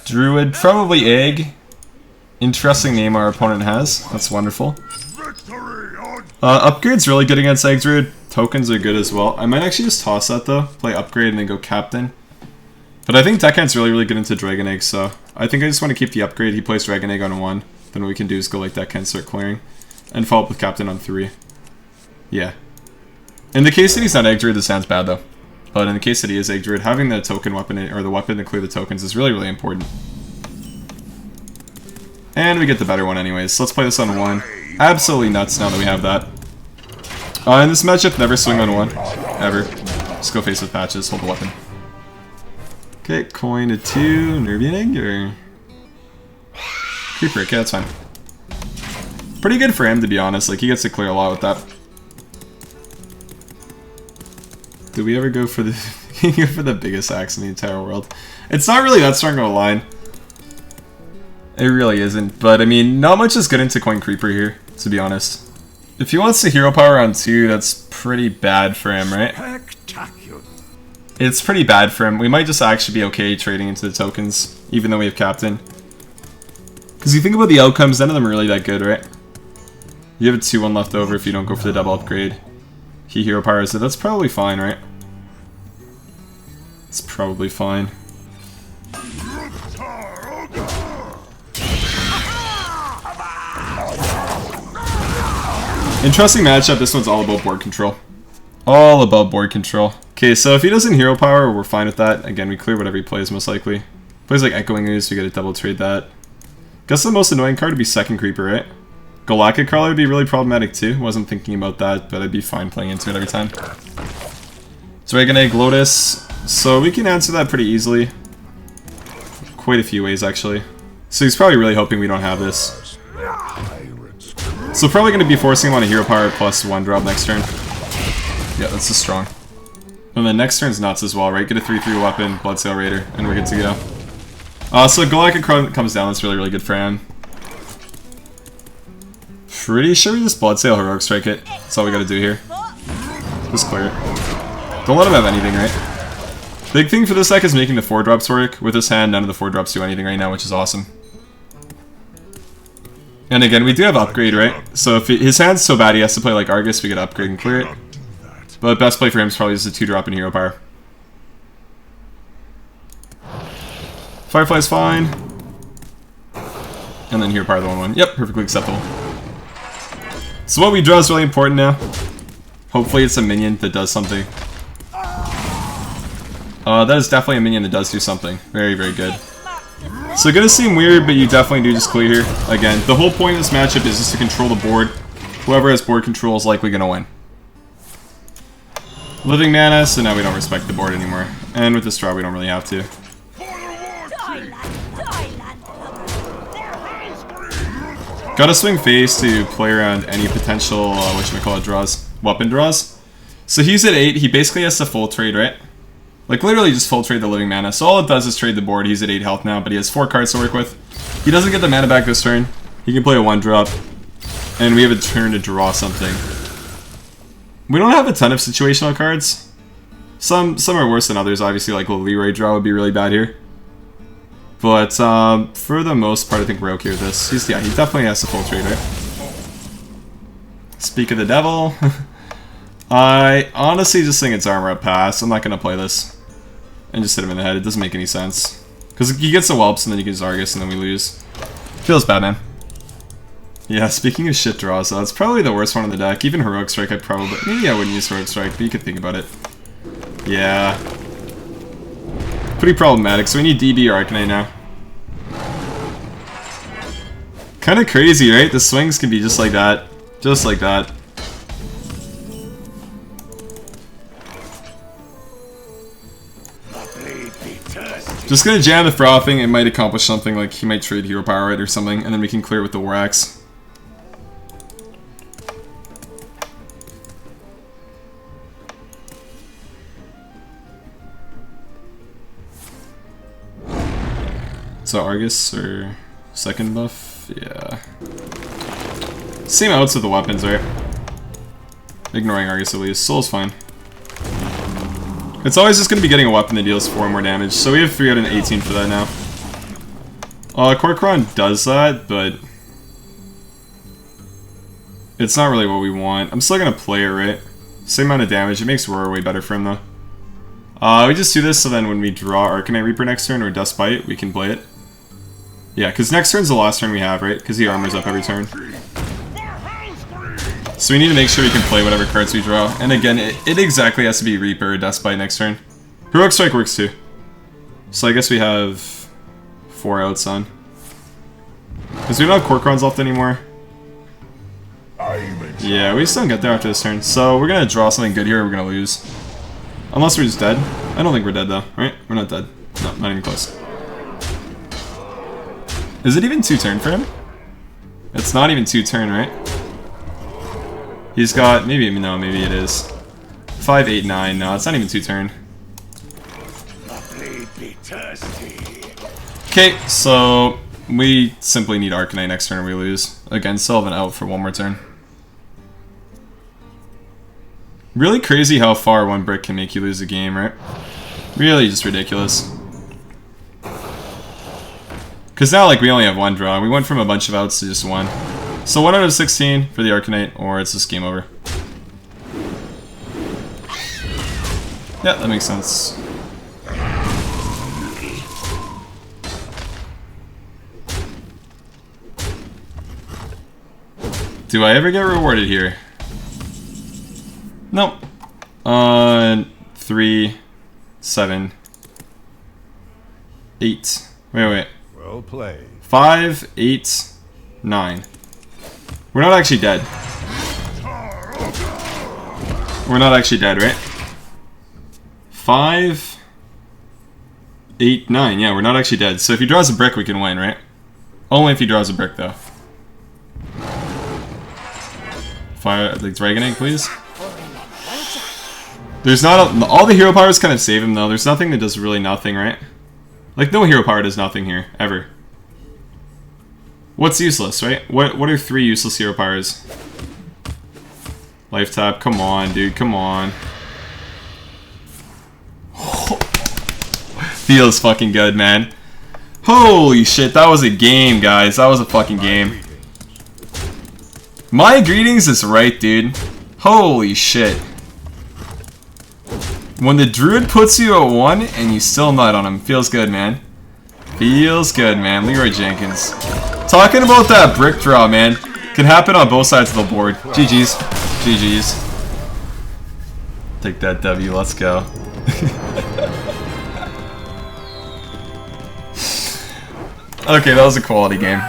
Druid, probably Egg. Interesting name our opponent has. That's wonderful. Upgrade's really good against Egg Druid. Tokens are good as well. I might actually just toss that though. Play Upgrade and then go Captain. But I think Deckhand's really good into Dragon Egg, so I think I just want to keep the Upgrade. He plays Dragon Egg on 1. Then what we can do is go like Deckhand, start clearing. And follow up with Captain on 3. Yeah. In the case that he's not Egg Druid, this sounds bad though. But in the case that he is Egg Druid, having the token weapon, or the weapon to clear the tokens is really important. And we get the better one anyways, so let's play this on 1. Absolutely nuts now that we have that. In this matchup, never swing on 1. Ever. Just go face with patches, hold the weapon. Okay, coin to 2, Nervian Egg, or... Creeper, okay, that's fine. Pretty good for him, to be honest, like, he gets to clear a lot with that. Did we ever go for the for the biggest axe in the entire world? It's not really that strong of a line. It really isn't, but I mean, not much is good into Coin Creeper here, to be honest. If he wants to hero power on 2, that's pretty bad for him, right? It's pretty bad for him. We might just actually be okay trading into the tokens, even though we have Captain. Because you think about the outcomes, none of them are really that good, right? You have a 2-1 left over if you don't go for the double upgrade. He hero powers it. That's probably fine, right? It's probably fine. Interesting matchup. This one's all about board control. All about board control. Okay, so if he doesn't hero power, we're fine with that. Again, we clear whatever he plays, most likely. Plays like Echoing Ooze, we gotta double trade that. Guess the most annoying card would be Second Creeper, right? Galactic Crawler would be really problematic too. Wasn't thinking about that, but I'd be fine playing into it every time. Dragon Egg, Lotus. So we can answer that pretty easily. Quite a few ways, actually. So he's probably really hoping we don't have this. So probably going to be forcing him on a hero power plus 1 drop next turn. Yeah, that's just strong. And then next turn's nuts as well, right? Get a 3/3 weapon, Bloodsail Raider, and we're good to go. So Galactic Crawler comes down, that's really good for him. Pretty sure we just Bloodsail Heroic Strike it. That's all we gotta do here. Just clear it. Don't let him have anything, right? Big thing for this deck is making the 4-drops work. With this hand, none of the 4-drops do anything right now, which is awesome. And again, we do have Upgrade, right? So if his hand's so bad he has to play like Argus, we get Upgrade and clear it. But best play for him is probably just a 2-drop in hero power. Firefly's fine. And then hero power the 1/1. Yep, perfectly acceptable. So what we draw is really important now. Hopefully it's a minion that does something. That is definitely a minion that does do something. Very good. So gonna seem weird, but you definitely do just clear here. Again, the whole point of this matchup is just to control the board. Whoever has board control is likely gonna win. Living mana, so now we don't respect the board anymore. And with this draw, we don't really have to. Gotta swing face to play around any potential, whatchamacallit draws. Weapon draws. So he's at 8, he basically has to full trade, right? Like literally just full trade the living mana. So all it does is trade the board. He's at 8 health now, but he has 4 cards to work with. He doesn't get the mana back this turn. He can play a 1-drop. And we have a turn to draw something. We don't have a ton of situational cards. Some are worse than others, obviously, like Leroy draw would be really bad here. But for the most part, I think we're okay with this. Yeah, he definitely has to full trade, right? Speak of the devil. I honestly just think it's armor up pass. I'm not going to play this. And just hit him in the head. It doesn't make any sense. Because he gets the whelps and then he gets Argus and then we lose. Feels bad, man. Yeah, speaking of shit draws, though, that's probably the worst one in the deck. Even Heroic Strike, I'd probably... Maybe I wouldn't use Heroic Strike, but you could think about it. Yeah. Pretty problematic, so we need DB or Arcanine now. Kinda crazy, right? The swings can be just like that. Just like that. Just gonna jam the Frothing, it might accomplish something, like he might trade Hero Power it or something, and then we can clear with the War Axe. So Argus or second buff? Yeah. Same outs with the weapons, right? Ignoring Argus at least. Soul's fine. It's always just going to be getting a weapon that deals 4 more damage, so we have 3 out of 18 for that now. Kor'kron does that, but it's not really what we want. I'm still going to play it, right? Same amount of damage. It makes Roar way better for him, though. We just do this so then when we draw Arcanite Reaper next turn or Dust Bite, we can play it. Yeah, because next turn's the last turn we have, right? Because he armors up every turn. So we need to make sure we can play whatever cards we draw. And again, it exactly has to be Reaper or Dust Bite next turn. Heroic Strike works too. So I guess we have 4 outs on. Because we don't have Kor'krons left anymore. Yeah, we just don't get there after this turn. So we're going to draw something good here or we're going to lose. Unless we're just dead. I don't think we're dead though, right? We're not dead. No, not even close. Is it even 2 turn for him? It's not even 2 turn, right? He's got, maybe it is. 5, 8, 9, no, it's not even 2 turn. Okay, so we simply need Arcanite next turn or we lose. Again, still have an out for 1 more turn. Really crazy how far 1 brick can make you lose a game, right? Really just ridiculous. Because now, like, we only have 1 draw. We went from a bunch of outs to just 1. So 1 out of 16 for the Arcanite, or it's just game over. Yeah, that makes sense. Do I ever get rewarded here? Nope. 3, 7, 8. Wait. Well played. 5, 8, 9. We're not actually dead. We're not actually dead, right? 5, 8, 9. Yeah, we're not actually dead. So if he draws a brick, we can win, right? Only if he draws a brick, though. Fire the Dragon Egg, please. There's not a, all the hero powers kind of save him, though. There's nothing that does really nothing, right? Like, no hero power does nothing here, ever. What's useless, right? What are 3 useless hero powers? Life tap, come on, dude, come on. Feels fucking good, man. Holy shit, that was a game, guys. That was a fucking game. My greetings is right, dude. Holy shit. When the druid puts you at 1 and you still nut on him, feels good, man. Feels good, man. Leroy Jenkins. Talking about that brick draw, man. Can happen on both sides of the board. GG's. GG's. Take that W, let's go. Okay, that was a quality game.